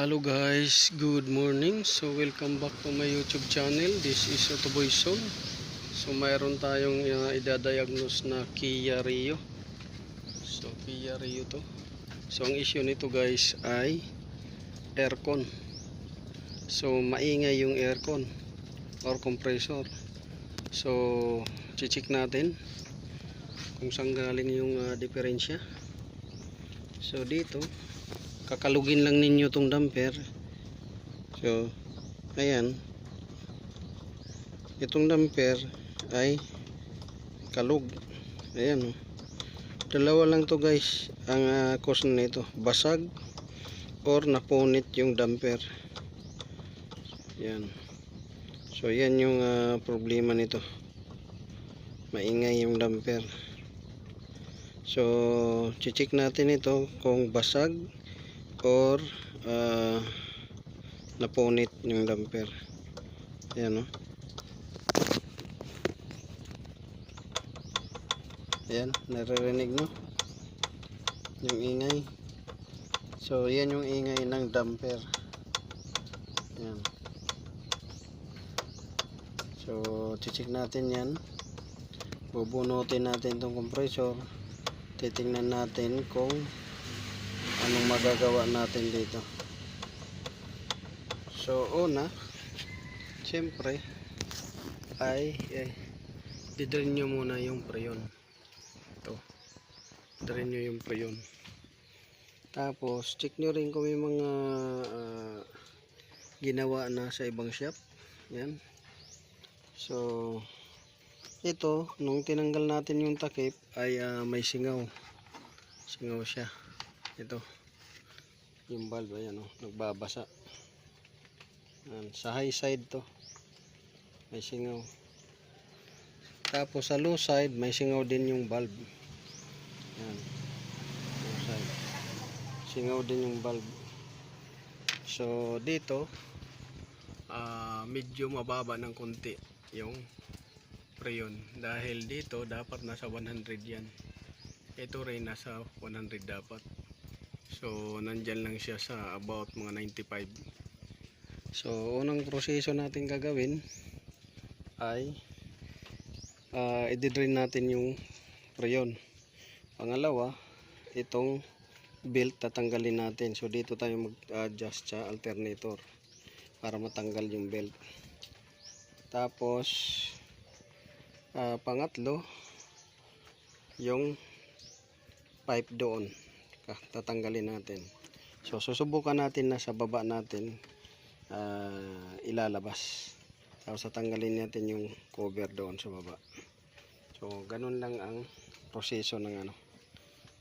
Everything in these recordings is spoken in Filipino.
Hello guys, good morning. So welcome back to my YouTube channel. This is Otoboy Zone. So mayroon tayong idadiagnose na Kia Rio. So Kia Rio to. So ang issue nito guys ay aircon. So maingay yung aircon or compressor. So check natin kung saan galing yung diferensya. So dito kakalugin lang ninyo tong damper. So ayan, itong damper ay kalug. Ayan, dalawa lang to guys ang cause nito, basag or napunit yung damper. Yan. So yan yung problema nito, maingay yung damper. So check natin ito kung basag or napunit yung damper. Ayan o. Ayan, naririnig no yung ingay. So yan yung ingay ng damper. Ayan. So check natin yan, bubunutin natin tong compressor, titingnan natin kung anong magagawa natin dito. So una, siyempre ay didrin nyo muna yung preyon. Ito, didrin nyo yung preyon. Tapos check nyo rin kung may mga ginawa na sa ibang shop. Yan. So ito, nung tinanggal natin yung takip ay may singaw siya. Ito yung valve, ayan o, nagbabasa. Ayan, sa high side to may singaw, tapos sa low side may singaw din yung valve. Ayan, low side singaw din yung valve. So dito medyo mababa ng konti yung preyon, dahil dito dapat nasa 100 yan, ito rin nasa 100 dapat. So nandyan lang siya sa about mga 95. So unang proseso natin gagawin ay i-drain natin yung preyon. Pangalawa, itong belt tatanggalin natin. So dito tayo mag-adjust sa alternator para matanggal yung belt. Tapos pangatlo, yung pipe doon tatanggalin natin. So susubukan natin na sa baba natin ilalabas, tapos tatanggalin natin yung cover doon sa baba. So ganun lang ang proseso ng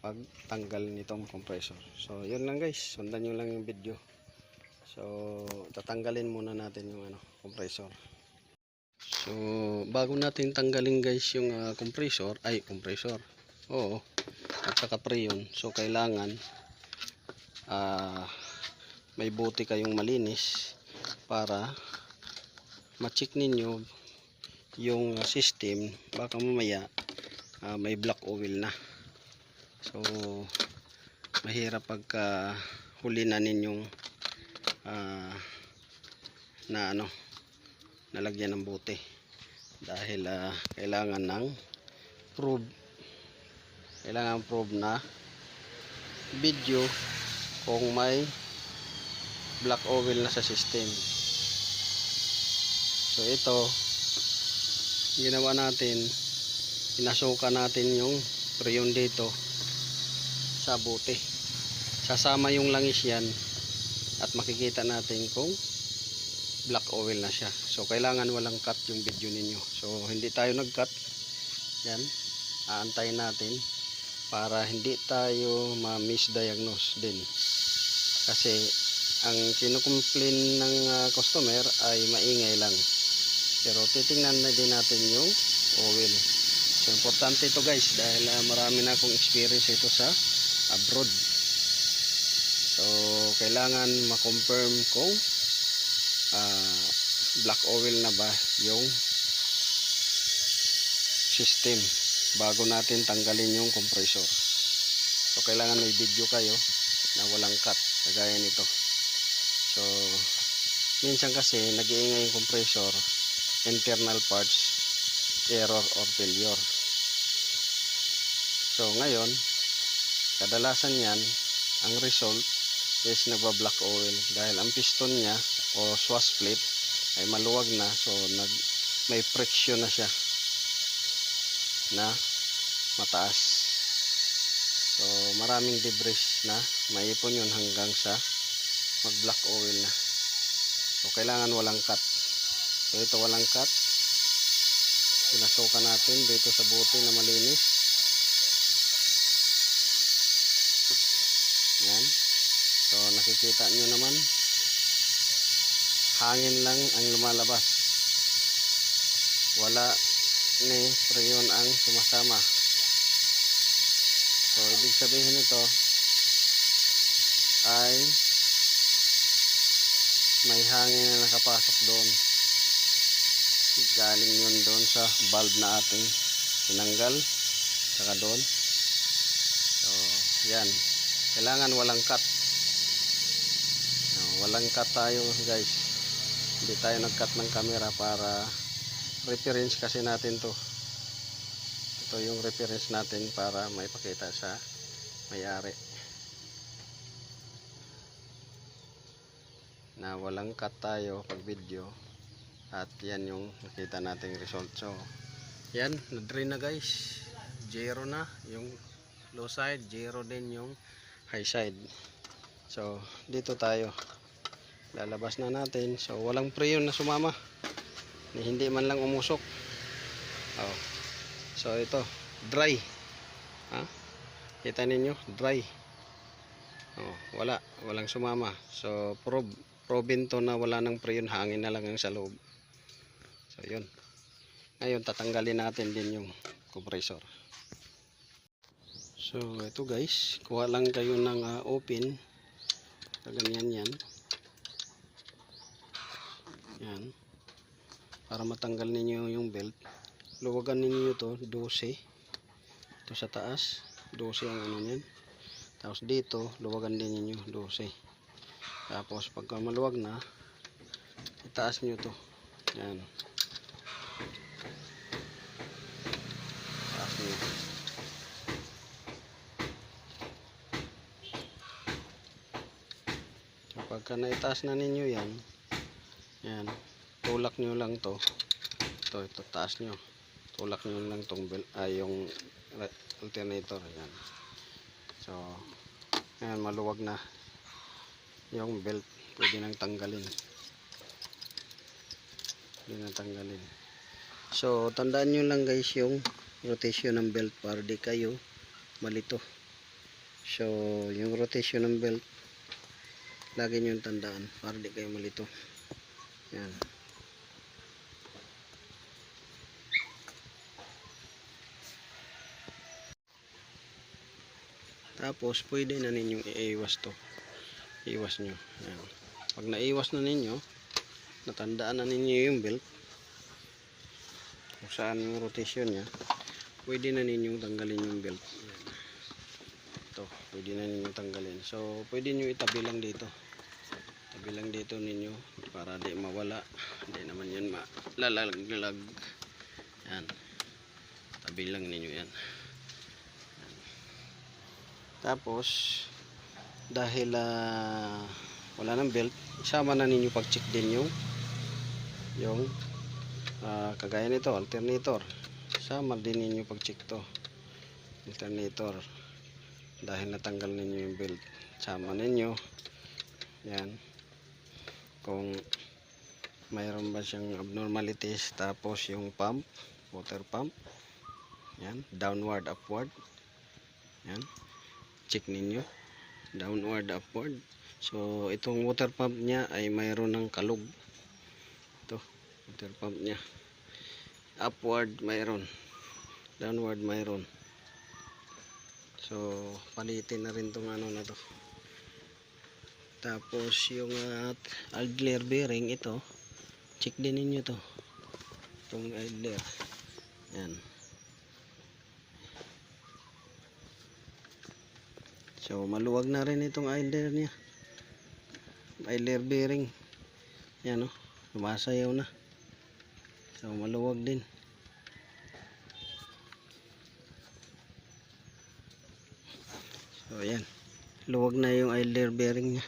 pagtanggal nitong compressor. So yun lang guys, sundan nyo lang yung video. So tatanggalin muna natin yung compressor. So bago natin tanggalin guys yung compressor, oo, at saka preyon, so kailangan may buti kayong malinis para ma-check ninyo yung system. Baka mamaya may black oil na. So mahirap pagka huli na ninyong nalagyan ng buti, dahil kailangan ng prove na video kung may black oil na sa system. So ito ginawa natin, pinasukan natin yung preyon dito sa buti, sasama yung langis yan at makikita natin kung black oil na siya. So kailangan walang cut yung video ninyo. So hindi tayo nag cut yan, aantayin natin para hindi tayo ma-misdiagnose din, kasi ang kinukomplain ng customer ay maingay lang, pero titingnan na din natin yung oil. So importante ito guys, dahil marami na akong experience ito sa abroad. So kailangan ma-confirm kung black oil na ba yung system bago natin tanggalin yung compressor. So kailangan may video kayo na walang cut kagaya nito. minsan kasi nag-iingay yung compressor, internal parts error or failure. So ngayon, kadalasan yan, ang result is nagba-black oil dahil ang piston niya o swash plate ay maluwag na, so may friction na siya na mataas. So maraming debris na maipon yun hanggang sa mag black oil na. So kailangan walang cut. So ito walang cut, pinasukan natin dito sa bote na malinis. Yan. So nakikita nyo naman, hangin lang ang lumalabas, wala ni freon ang sumasama. So ibig sabihin nito ay may hangin na nakapasok doon, galing yun doon sa valve na ating tinanggal saka doon. So yan, kailangan walang cut. Walang cut tayo guys, hindi tayo nag-cut ng camera para reference kasi natin to. Ito yung reference natin para maipakita sa may-ari na walang cut tayo pag video, at yan yung nakita nating result. So yan, na-drain na guys, zero na yung low side, zero din yung high side. So dito tayo, lalabas na natin. So walang freon na sumama, hindi man lang umusok. So ito dry, kita ninyo dry, walang sumama. So proven to na wala nang freon, hangin na lang ang sa loob. So yun, ngayon tatanggalin natin din yung compressor. So ito guys, kuha lang kayo ng open, ganyan yan. Yan, para matanggal ninyo yung belt. Luwagan ninyo ito 12, ito sa taas 12 ang ano niyan, tapos dito luwagan din ninyo 12. Tapos pagka maluwag na, itaas nyo ito. Yan, taas nyo. So pagka naitaas na ninyo yan, yan, tulak nyo lang to. Ito taas nyo, tulak nyo lang tong belt, yung alternator. Yan. So yan, maluwag na yung belt, pwede nang tanggalin. So tandaan nyo lang guys yung rotation ng belt para di kayo malito. So yung rotation ng belt lagi nyo tandaan para di kayo malito. Yan. Tapos pwede na ninyong iiwas to. Iwas nyo. Yan. Pag naiwas na ninyo, natandaan na ninyo yung belt kung saan yung rotation nya, pwede na ninyong tanggalin yung belt. Yan. Ito, pwede na ninyong tanggalin. So pwede nyo itabi lang dito. Tabi lang dito ninyo para di mawala, hindi naman yan malalaglag. Yan, tabi lang ninyo yan. Tapos dahil wala nang belt, isama na ninyo pag check din yung kagaya nito alternator. Isama din ninyo pag check to alternator dahil natanggal ninyo yung belt. Sama ninyo yan kung mayroon ba siyang abnormalities. Tapos yung pump, water pump, yan, downward upward, yan, check ninyo downward upward. So itong water pump nya ay mayroon ng kalug. Ito water pump nya, upward mayroon, downward mayroon. So palitin na rin tong ano na to. Tapos yung idler bearing, ito check din ninyo to, itong idler. Yan. So maluwag na rin itong idler nya, idler bearing. Yan o, sumasayaw na. So maluwag din. So yan, luwag na yung idler bearing nya.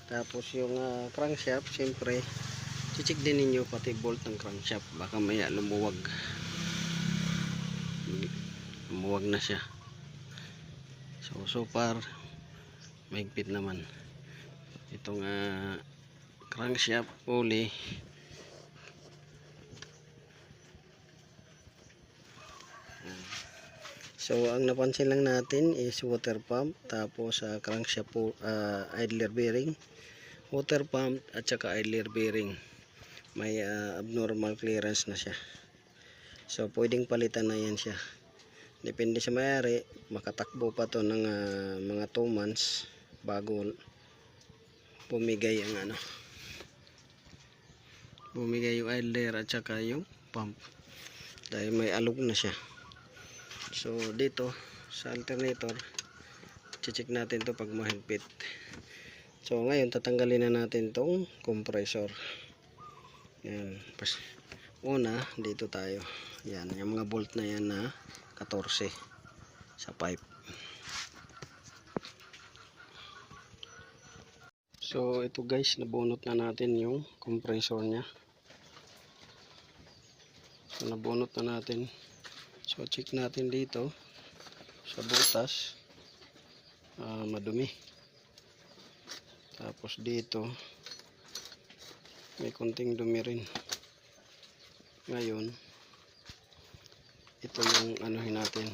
Tapos yung crankshaft, siyempre check din ninyo pati bolt ng crankshaft, baka maya lumuwag na siya. So far mahigpit naman itong crankshaft pulley. So ang napansin lang natin is water pump, tapos crankshaft idler bearing, water pump at saka idler bearing may abnormal clearance na siya. So pwedeng palitan na yan siya, depende sa may-ari. Makatakbo pa to ng mga 2 months bago bumigay ang bumigay yung idler at saka yung pump, dahil may alog na siya. So dito sa alternator, check natin to pag mahigpit. So ngayon tatanggalin na natin tong compressor. Yan, una dito tayo. Yan, yung mga bolt na yan na 14 sa pipe. So ito guys, nabunot na natin yung compressor nya. So nabunot na natin. So check natin dito sa butas, madumi. Tapos dito may konting dumi rin. Ngayon ito yung anuhin natin.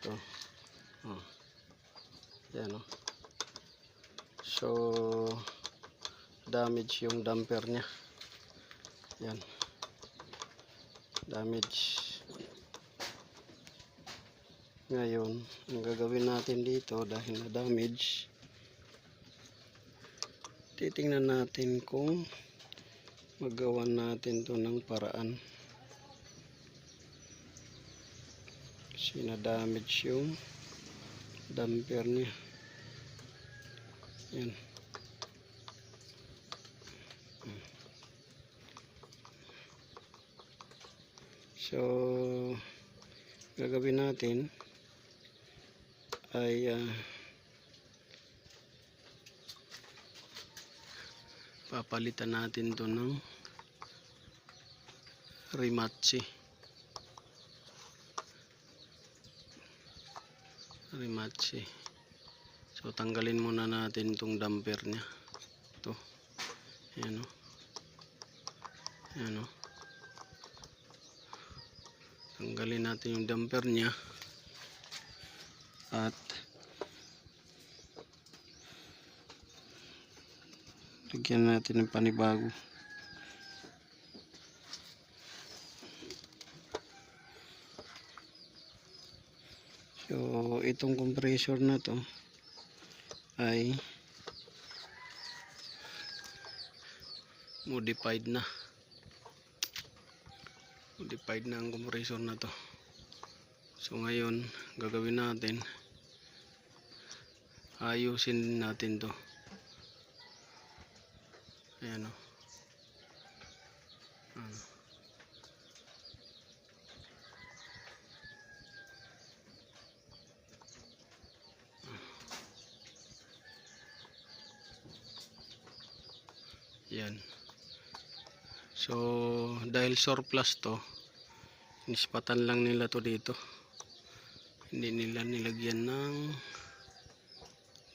Ito. Yan o. So damage yung damper nya. Yan, damage. Ngayon ang gagawin natin dito, dahil na damage, titingnan natin kung magawan natin to ng paraan. Kasi na damage yung damper niya. Yan. So gagawin natin ay papalitan natin to ng Rimachi. So tanggalin muna natin tong damper nya. Ito. Ayan o. Ayan o. Tanggalin natin yung damper nya. At lagyan natin ng panibago. So itong compressor na to ay modified na ang compressor na to. So ngayon gagawin natin, ayusin natin to. Ayan o. Yan. So dahil surplus to, nispatan lang nila to dito. Hindi nila nilagyan ng,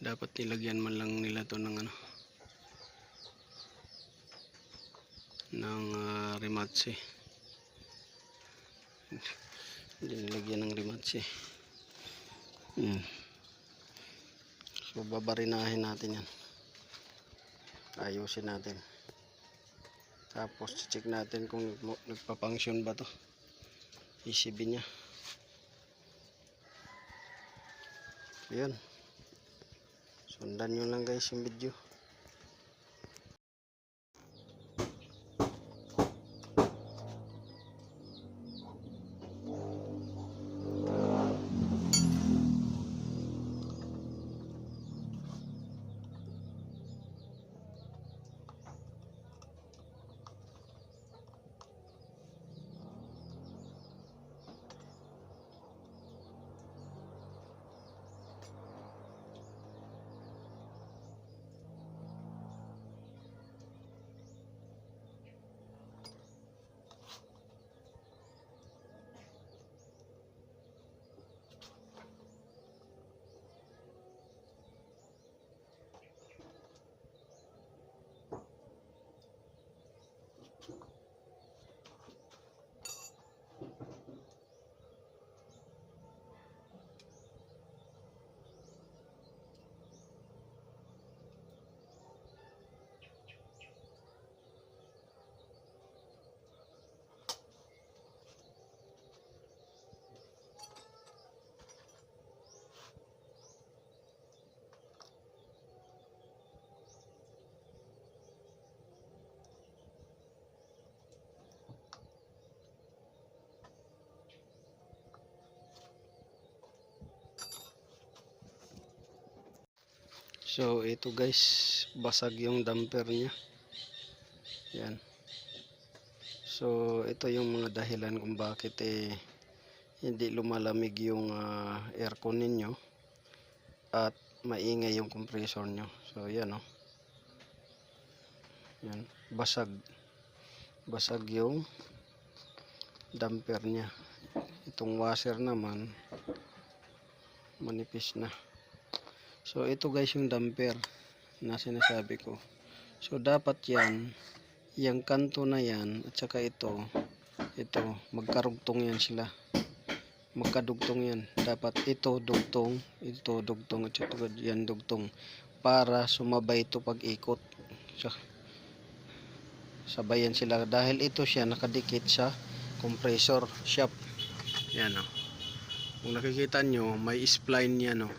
dapat nilagyan man lang nila to ng Rimachi. Hindi nilagyan ng Rimachi. So babarinahin natin yan, ayusin natin, tapos check natin kung nagpa-function ba to ECB nya. Ayan, sundan nyo lang guys yung video. So ito guys, basag yung damper niya. Yan. So ito yung mga dahilan kung bakit hindi lumalamig yung aircon ninyo at maingay yung compressor nyo. So yan oh. Yan, basag yung damper niya. Itong washer naman manipis na. So ito guys yung damper na sinasabi ko. So dapat yan, yung kanto na yan at saka ito magkarugtong yan sila. Magkadugtong yan. Dapat ito dugtong at saka yan dugtong para sumabay ito pag ikot. So, sabayan sila dahil ito siya nakadikit sa compressor shaft. Yan o. Kung nakikita nyo, may spline yan o.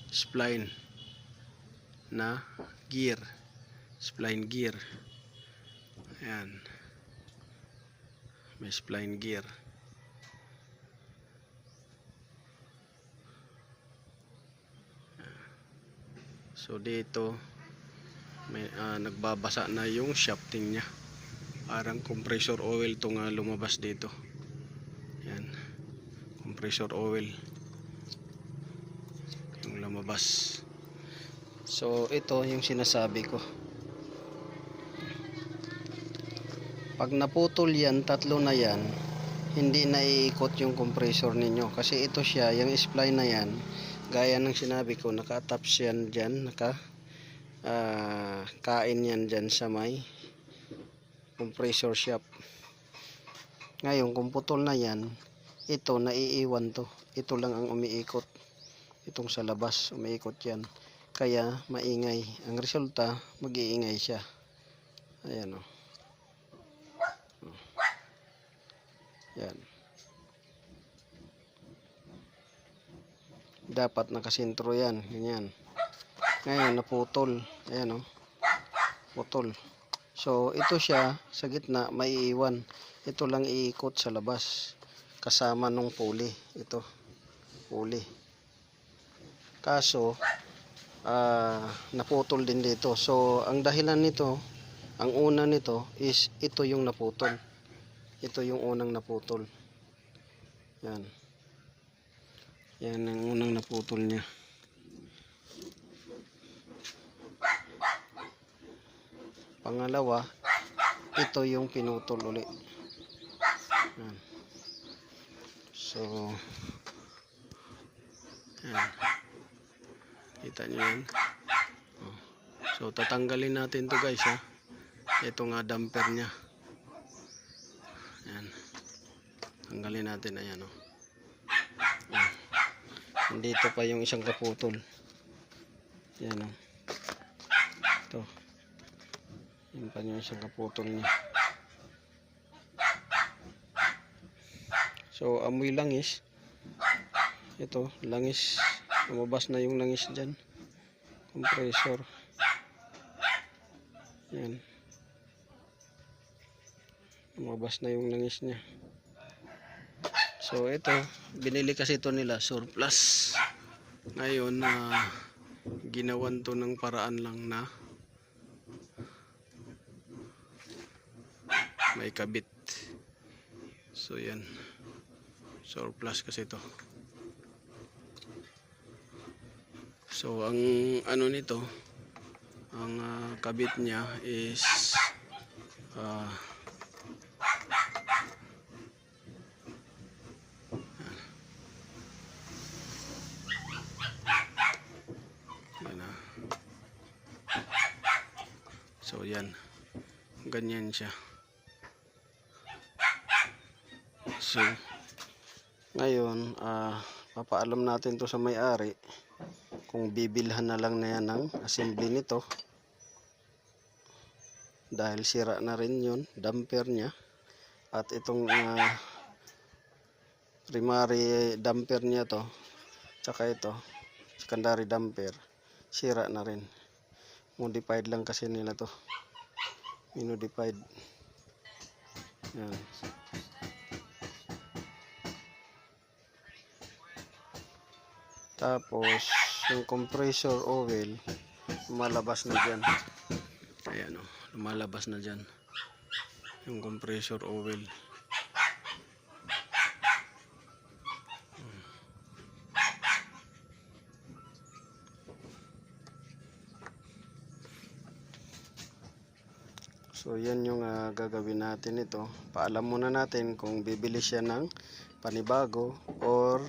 Spline na gear. Spline gear. Ayan. May spline gear. So dito may nagbabasa na yung shafting niya. Parang compressor oil itong lumabas dito. Yan. Compressor oil yung lumabas. So ito yung sinasabi ko. Pag naputol yan, tatlo na yan, hindi na iikot yung compressor ninyo. Kasi ito siya, yung spline na yan, gaya ng sinabi ko, naka-attach yan dyan, kain yan dyan sa may compressor shaft. Ngayon kung putol na yan, ito naiiwan to, ito lang ang umiikot, itong sa labas umiikot yan, kaya maingay. Ang resulta, mag-iingay siya. Ayan o. Yan. Dapat nakasentro yan, ganyan. Ngayon naputol, ayan o, putol. So ito siya sa gitna maiiwan, ito lang iikot sa labas kasama nung pulley. Ito pulley, kaso naputol din dito. So ang dahilan nito, ang una nito is ito yung naputol, ito yung unang naputol. Yan, yan ang unang naputol niya. Pangalawa, ito yung pinutol ulit. Yan. So yan. Kita nyo yan. So tatanggalin natin to guys ha. Ito nga damper nya. Yan. Tanggalin natin, ayan o. Yan. Nandito pa yung isang kaputol. Yan o. Ito. Yan pa yung isang kaputol niya. So amoy langis. Ito, langis. Lumabas na yung langis dyan. Compressor. Yan. Lumabas na yung langis niya. So ito, binili kasi ito nila surplus. Ngayon ginawan to ng paraan lang na may kabit. So yan, surplus kasi ito. So ang ano nito, ang kabit niya is so yan, ganyan siya. So ngayon papaalam natin to sa may-ari kung bibilhan na lang na yan ng assembly nito, dahil sira na rin yun, damper nya, at itong primary damper nya to, tsaka ito secondary damper, sira na rin. Modified lang kasi nila to, minodified. Yan. Tapos yung compressor oil lumalabas na dyan. Ayan o, lumalabas na dyan yung compressor oil. So yan yung gagawin natin ito. Paalam muna natin kung bibili siya ng panibago or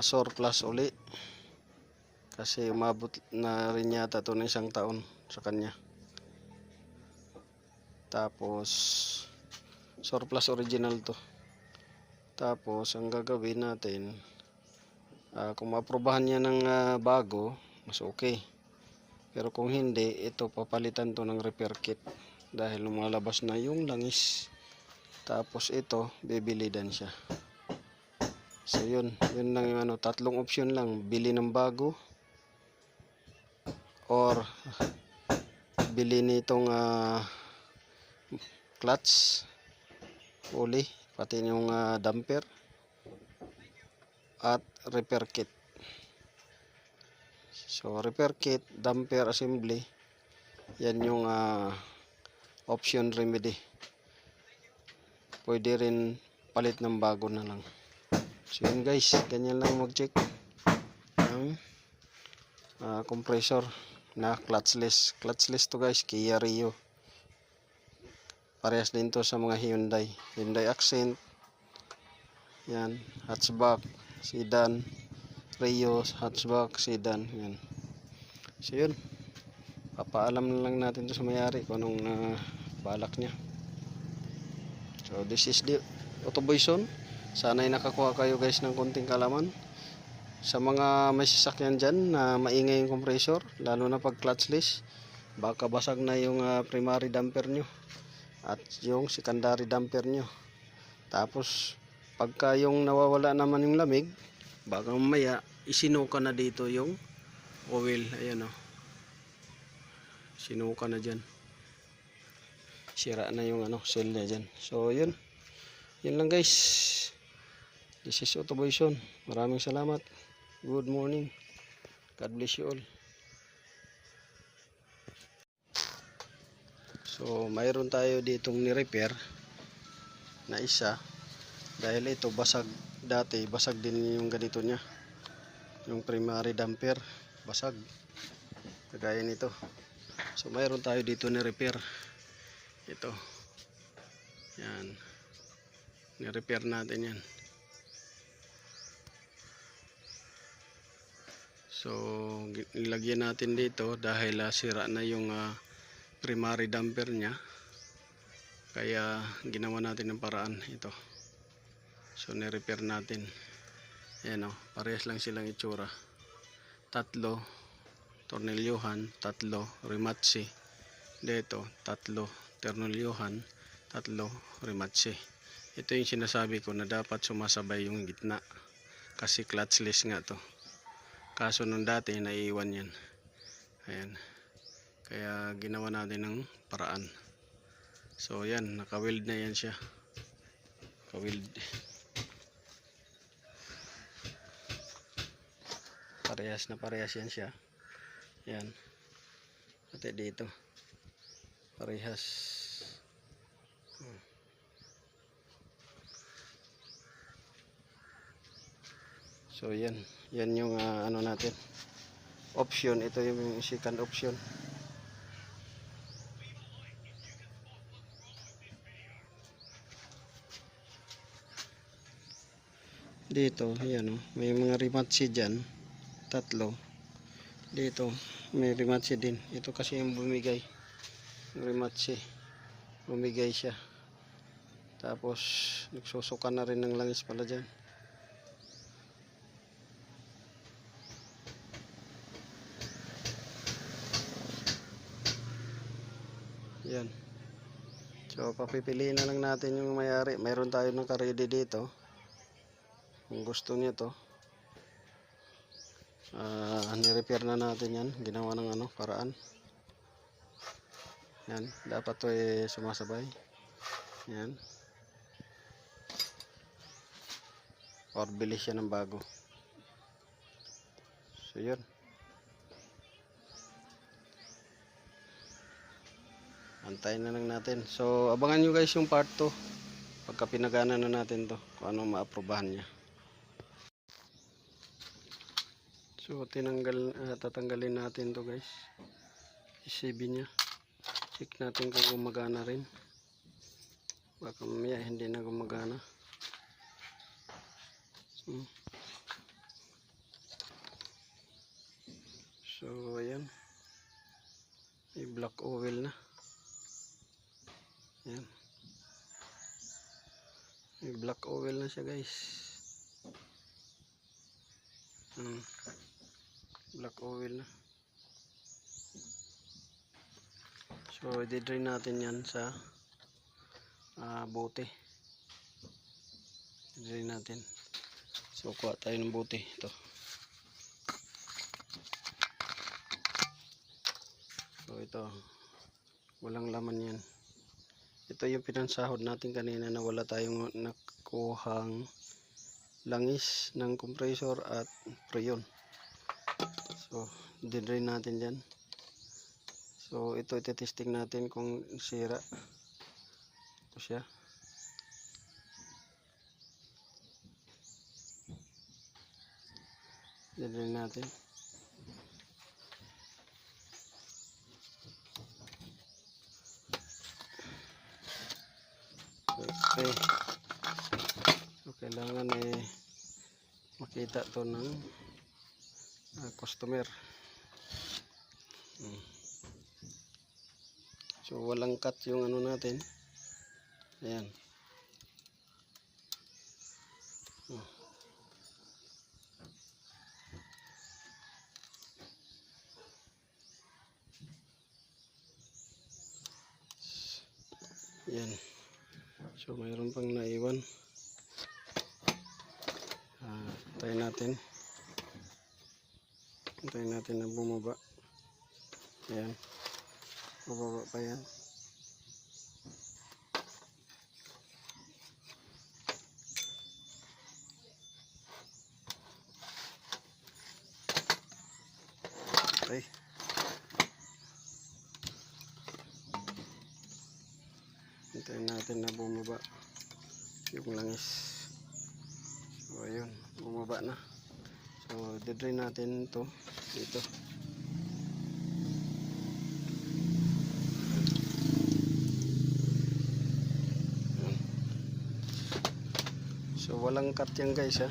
surplus uli. Kasi umabot na rin yata ito ng 1 taon sa kanya. Tapos surplus original to. Tapos ang gagawin natin, kung maaprobahan niya ng bago, mas okay. Pero kung hindi, ito papalitan to ng repair kit dahil lumalabas na yung langis. Tapos ito, bibili din siya. So yun lang yung tatlong option lang, bili ng bago or bili nitong clutch, uli, pati yung damper at repair kit. So repair kit, damper assembly, yan yung option remedy. Pwede rin palit ng bago na lang. So yun guys, ganyan lang mag-check ng compressor na clutchless. Clutchless to guys, Kia Rio. Parehas din to sa mga Hyundai Accent, yan, hatchback, sedan, Rio, hatchback, sedan, yan. So yun, papaalam na lang natin to sa may-ari kung anong balak niya. So this is the Autoboyson. Sana'y nakakuha kayo guys ng konting kalaman. Sa mga may sasakyan dyan na maingay yung compressor, lalo na pag clutchless, baka basag na yung primary damper nyo at yung secondary damper nyo. Tapos pagka yung nawawala naman yung lamig, baka mamaya isinuka na dito yung oil. Ayan o, sinuka na dyan, sira na yung seal niya dyan. So yun lang guys. This is Autoboyson. Maraming salamat. Good morning. God bless you all. So mayroon tayo ditong ni-repair na isa. Dahil ito basag dati. Basag din yung ganito niya. Yung primary damper. Basag. Kagaya nito. So mayroon tayo dito ni-repair. Ito. Yan. Ni-repair natin yan. So nilagyan natin dito dahil sira na yung primary damper niya. Kaya ginawa natin ng paraan ito. So ni-repair natin. Ayan o, parehas lang silang itsura. 3 tornilyuhan, 3 rimatsi. Dito 3 tornilyuhan, 3 rimatsi. Ito yung sinasabi ko na dapat sumasabay yung gitna. Kasi clutchless nga to. Kaso nung dati naiiwan yan. Ayan. Kaya ginawa natin ng paraan. So yan, naka-weld na yan siya. Naka-weld. Parehas na parehas yan siya. Yan. Pati dito. Parehas. So yan yung natin. Option, ito yung second option. Dito, yan may mga rimatsi dyan. 3. Dito, may rimatsi din. Ito kasi yung bumigay. Yung rimatsi. Bumigay siya. Tapos, nagsusuka na rin ng langis pala dyan. Yan. So papipiliin na lang natin yung may-ari. Mayroon tayo ng ka-ready dito. Kung gusto niyo to, ni-repair na natin yan. Ginawa ng paraan. Yan. Dapat to sumasabay. Yan. Or bili siya ng bago. So yun. Antayin na lang natin. So abangan nyo guys yung part 2 pagka pinagana na natin to kung ano maaprobahan niya. So tatanggalin natin to guys. ECB niya. Check natin kung gumagana rin. Baka mamaya hindi na gumagana. So ayan. May black oil na. Ayan. May black oil na siya guys. Black oil na. So i-drain natin yan sa bote. I-drain natin. So kuha tayo ng bote. Ito. So ito. Walang laman yan. Ito yung pinansahod natin kanina na wala tayong nakuhang langis ng compressor at preyon. So i-drain natin dyan. So ito iti-testing natin kung sira. Ito siya. I-drain natin. Okay. So kailangan makita to ng customer. So walang cut yung ano natin. Ayan. Ayan. So mayroon pang naiwan. Antayin natin na bumaba. Ayan. Bumaba pa yan. Okay. Antayin natin na bumaba yung langis. So ayun, bumaba na. So i-drain natin ito dito. So walang cut yan guys ha.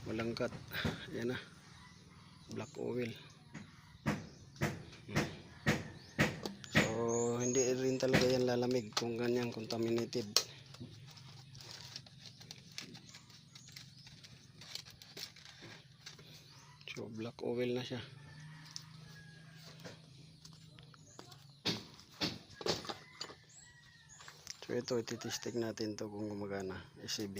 Walang cut. Ayan na. Black oil. So hindi rin talaga yan lalamig kung ganyan contaminated. So black oil na siya. So ito ititesting natin to kung gumagana. ECB.